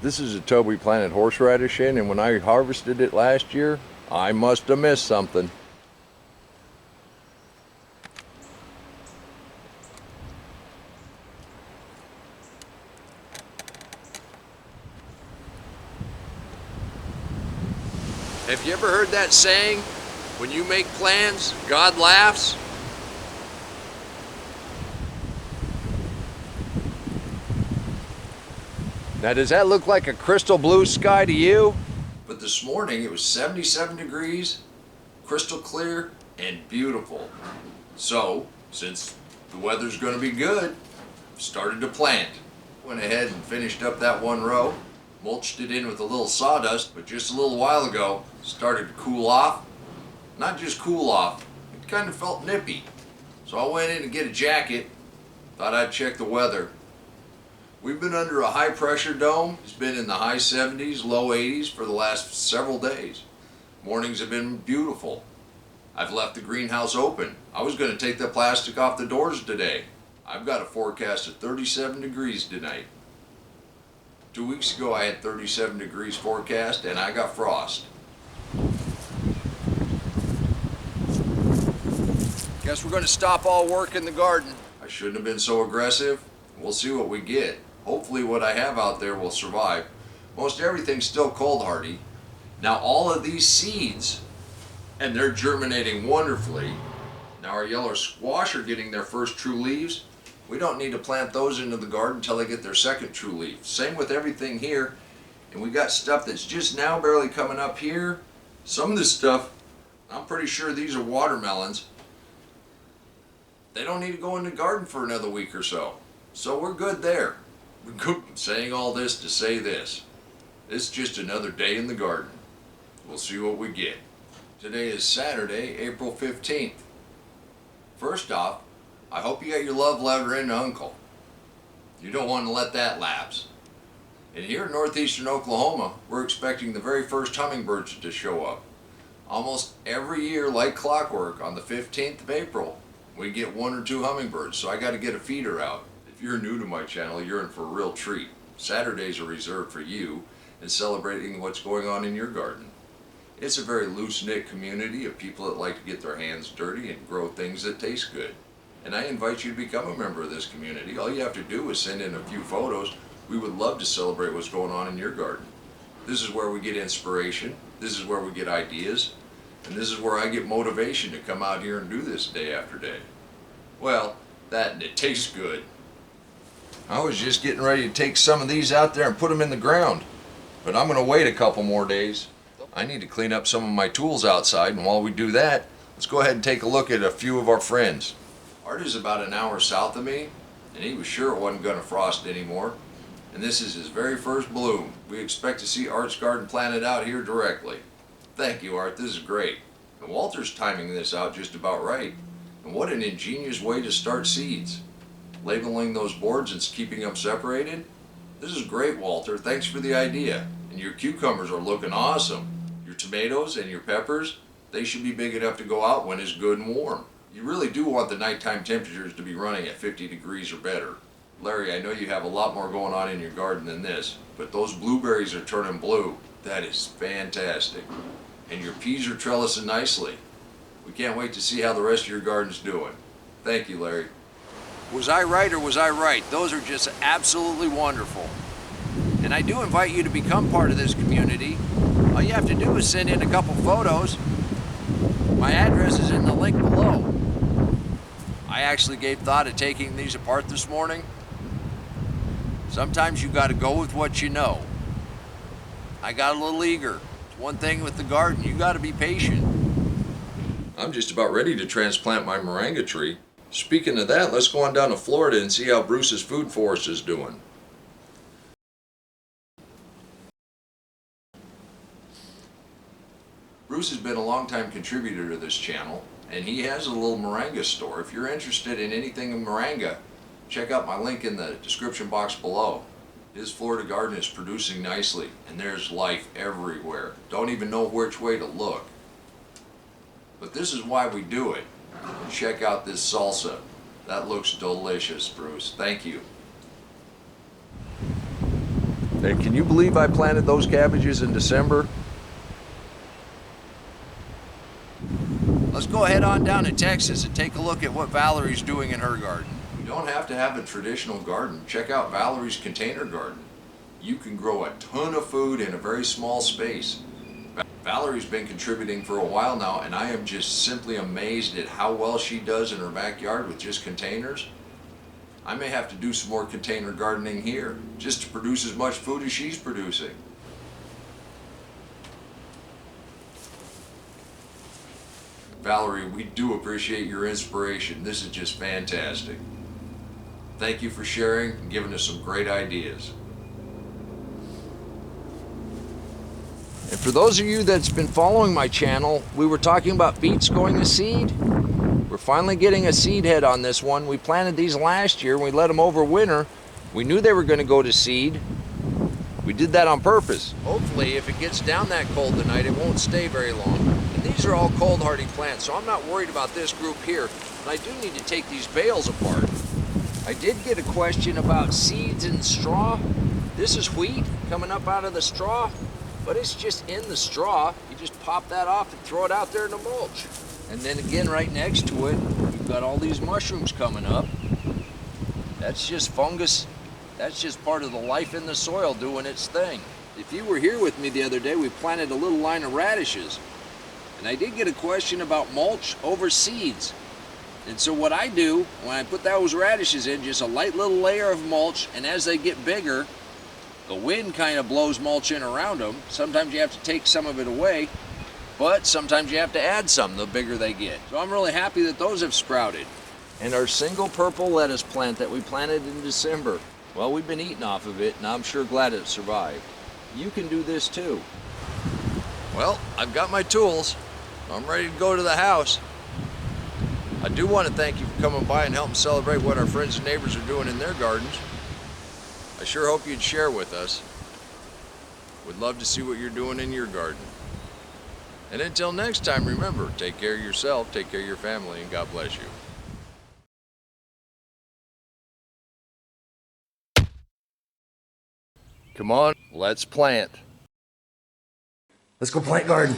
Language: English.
This is a tub we planted horseradish in, and when I harvested it last year, I must have missed something. Have you ever heard that saying, when you make plans, God laughs? Now, does that look like a crystal blue sky to you? But this morning it was 77 degrees, crystal clear, and beautiful. So, since the weather's going to be good, started to plant. Went ahead and finished up that one row, mulched it in with a little sawdust, but just a little while ago started to cool off. Not just cool off, it kind of felt nippy. So I went in to get a jacket, thought I'd check the weather. We've been under a high pressure dome. It's been in the high 70s, low 80s for the last several days. Mornings have been beautiful. I've left the greenhouse open. I was going to take the plastic off the doors today. I've got a forecast of 37 degrees tonight. 2 weeks ago I had 37 degrees forecast and I got frost. Guess we're going to stop all work in the garden. I shouldn't have been so aggressive. We'll see what we get. Hopefully what I have out there will survive. Most everything's still cold hardy. Now all of these seeds, and they're germinating wonderfully. Now our yellow squash are getting their first true leaves. We don't need to plant those into the garden until they get their second true leaf. Same with everything here. And we got stuff that's just now barely coming up here. Some of this stuff, I'm pretty sure these are watermelons. They don't need to go in the garden for another week or so. So we're good there. I'm saying all this to say this. It's just another day in the garden. We'll see what we get. Today is Saturday, April 15th. First off, I hope you got your love letter in to Uncle. You don't want to let that lapse. And here in northeastern Oklahoma, we're expecting the very first hummingbirds to show up. Almost every year, like clockwork, on the 15th of April, we get 1 or 2 hummingbirds, so I got to get a feeder out. If you're new to my channel, you're in for a real treat. Saturdays are reserved for you and celebrating what's going on in your garden. It's a very loose-knit community of people that like to get their hands dirty and grow things that taste good. And I invite you to become a member of this community. All you have to do is send in a few photos. We would love to celebrate what's going on in your garden. This is where we get inspiration. This is where we get ideas. And this is where I get motivation to come out here and do this day after day. Well, that and it tastes good. I was just getting ready to take some of these out there and put them in the ground. But I'm going to wait a couple more days. I need to clean up some of my tools outside, and while we do that, let's go ahead and take a look at a few of our friends. Art is about an hour south of me, and he was sure it wasn't going to frost anymore. And this is his very first bloom. We expect to see Art's garden planted out here directly. Thank you, Art. This is great. And Walter's timing this out just about right. And what an ingenious way to start seeds. Labeling those boards and keeping them separated? This is great, Walter. Thanks for the idea. And your cucumbers are looking awesome. Your tomatoes and your peppers, they should be big enough to go out when it's good and warm. You really do want the nighttime temperatures to be running at 50 degrees or better. Larry, I know you have a lot more going on in your garden than this, but those blueberries are turning blue. That is fantastic. And your peas are trellising nicely. We can't wait to see how the rest of your garden's doing. Thank you, Larry. Was I right or was I right? Those are just absolutely wonderful. And I do invite you to become part of this community. All you have to do is send in a couple photos. My address is in the link below. I actually gave thought of taking these apart this morning. Sometimes you got to go with what you know. I got a little eager. It's one thing with the garden, you got to be patient. I'm just about ready to transplant my moringa tree. Speaking of that, let's go on down to Florida and see how Bruce's Food Forest is doing. Bruce has been a longtime contributor to this channel, and he has a little moringa store. If you're interested in anything in moringa, check out my link in the description box below. His Florida garden is producing nicely, and there's life everywhere. Don't even know which way to look. But this is why we do it. Check out this salsa. That looks delicious, Bruce. Thank you. And can you believe I planted those cabbages in December? Let's go head on down to Texas and take a look at what Valerie's doing in her garden. You don't have to have a traditional garden. Check out Valerie's container garden. You can grow a ton of food in a very small space. Valerie's been contributing for a while now, and I am just simply amazed at how well she does in her backyard with just containers. I may have to do some more container gardening here, just to produce as much food as she's producing. Valerie, we do appreciate your inspiration. This is just fantastic. Thank you for sharing and giving us some great ideas. And for those of you that's been following my channel, we were talking about beets going to seed. We're finally getting a seed head on this one. We planted these last year and we let them over winter. We knew they were going to go to seed. We did that on purpose. Hopefully, if it gets down that cold tonight, it won't stay very long. And these are all cold hardy plants, so I'm not worried about this group here. But I do need to take these bales apart. I did get a question about seeds and straw. This is wheat coming up out of the straw, but it's just in the straw. You just pop that off and throw it out there in the mulch. And then again, right next to it, we've got all these mushrooms coming up. That's just fungus. That's just part of the life in the soil doing its thing. If you were here with me the other day, we planted a little line of radishes. And I did get a question about mulch over seeds. And so what I do, when I put those radishes in, just a light little layer of mulch, and as they get bigger, the wind kind of blows mulch in around them. Sometimes you have to take some of it away, but sometimes you have to add some the bigger they get. So I'm really happy that those have sprouted. And our single purple lettuce plant that we planted in December, well, we've been eating off of it, and I'm sure glad it survived. You can do this too. Well, I've got my tools. I'm ready to go to the house. I do want to thank you for coming by and helping celebrate what our friends and neighbors are doing in their gardens. I sure hope you'd share with us. We'd love to see what you're doing in your garden. And until next time, remember, take care of yourself, take care of your family, and God bless you. Come on, let's plant. Let's go plant garden.